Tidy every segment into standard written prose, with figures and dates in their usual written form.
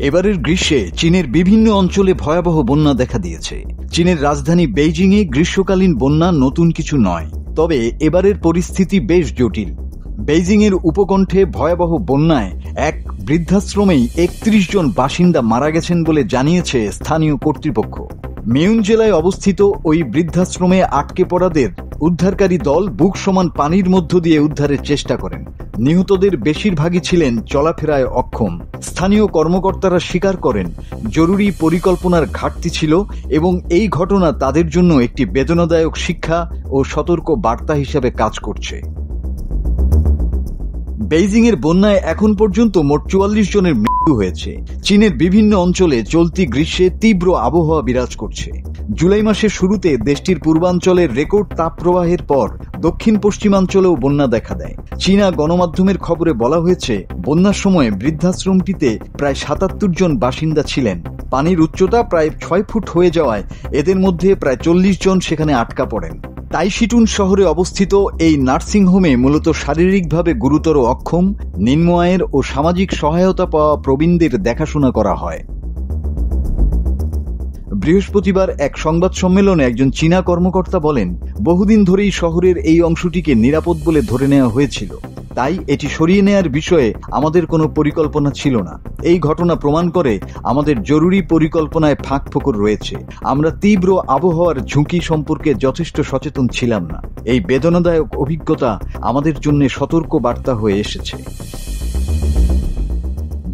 এবারের গ্রীষ্মে চীনের বিভিন্ন অঞ্চলে ভয়াবহ বন্যা দেখা দিয়েছে। চীনের রাজধানী বেইজিংয়ে গ্রীষ্মকালীন বন্যা নতুন কিছু নয়, তবে এবারের পরিস্থিতি বেশ জটিল। বেইজিংয়ের উপকণ্ঠে ভয়াবহ বন্যায় এক বৃদ্ধাশ্রমেই ৩১ জন বাসিন্দা মারা গেছেন বলে জানিয়েছে স্থানীয় কর্তৃপক্ষ। মেয়ুন জেলায় অবস্থিত ওই বৃদ্ধাশ্রমে আটকে পড়াদের উদ্ধারকারী দল বুক সমান পানির মধ্য দিয়ে উদ্ধারের চেষ্টা করেন। নিহতদের বেশিরভাগই ছিলেন চলাফেরায় অক্ষম। স্থানীয় কর্মকর্তারা স্বীকার করেন, জরুরি পরিকল্পনার ঘাটতি ছিল এবং এই ঘটনা তাদের জন্য একটি বেদনাদায়ক শিক্ষা ও সতর্ক বার্তা হিসেবে কাজ করছে। বেইজিংয়ের বন্যায় এখন পর্যন্ত মোট ৪৪ জনের মৃত্যু হয়েছে। চীনের বিভিন্ন অঞ্চলে চলতি গ্রীষ্মে তীব্র আবহাওয়া বিরাজ করছে। জুলাই মাসের শুরুতে দেশটির পূর্বাঞ্চলের রেকর্ড তাপপ্রবাহের পর দক্ষিণ পশ্চিমাঞ্চলেও বন্যা দেখা দেয়। চীনা গণমাধ্যমের খবরে বলা হয়েছে, বন্যার সময় বৃদ্ধাশ্রমটিতে প্রায় ৭৭ জন বাসিন্দা ছিলেন। পানির উচ্চতা প্রায় ৬ ফুট হয়ে যাওয়ায় এদের মধ্যে প্রায় ৪০ জন সেখানে আটকা পড়েন। তাইশিটুন শহরে অবস্থিত এই নার্সিংহোমে মূলত শারীরিকভাবে গুরুতর অক্ষম, নিম্ন আয়ের ও সামাজিক সহায়তা পাওয়া প্রবীণদের দেখাশোনা করা হয়। বৃহস্পতিবার এক সংবাদ সম্মেলনে একজন চীনা কর্মকর্তা বলেন, বহুদিন ধরেই শহরের এই অংশটিকে নিরাপদ বলে ধরে নেওয়া হয়েছিল, তাই এটি সরিয়ে নেয়ার বিষয়ে আমাদের কোনো পরিকল্পনা ছিল না। এই ঘটনা প্রমাণ করে আমাদের জরুরি পরিকল্পনায় ফাঁকফোকর রয়েছে। আমরা তীব্র আবহাওয়ার ঝুঁকি সম্পর্কে যথেষ্ট সচেতন ছিলাম না। এই বেদনাদায়ক অভিজ্ঞতা আমাদের জন্য সতর্ক বার্তা হয়ে এসেছে।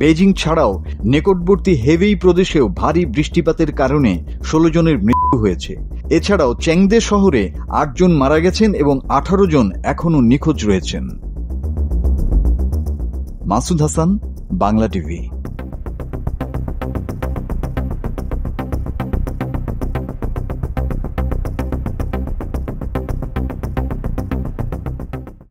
বেইজিং ছাড়াও নিকটবর্তী হেবেই প্রদেশেও ভারী বৃষ্টিপাতের কারণে ১৬ জনের মৃত্যু হয়েছে। এছাড়াও চেংদে শহরে ৮ জন মারা গেছেন এবং ১৮ জন এখনও নিখোঁজ রয়েছেন। মাসুদ হাসান, বাংলা টিভি।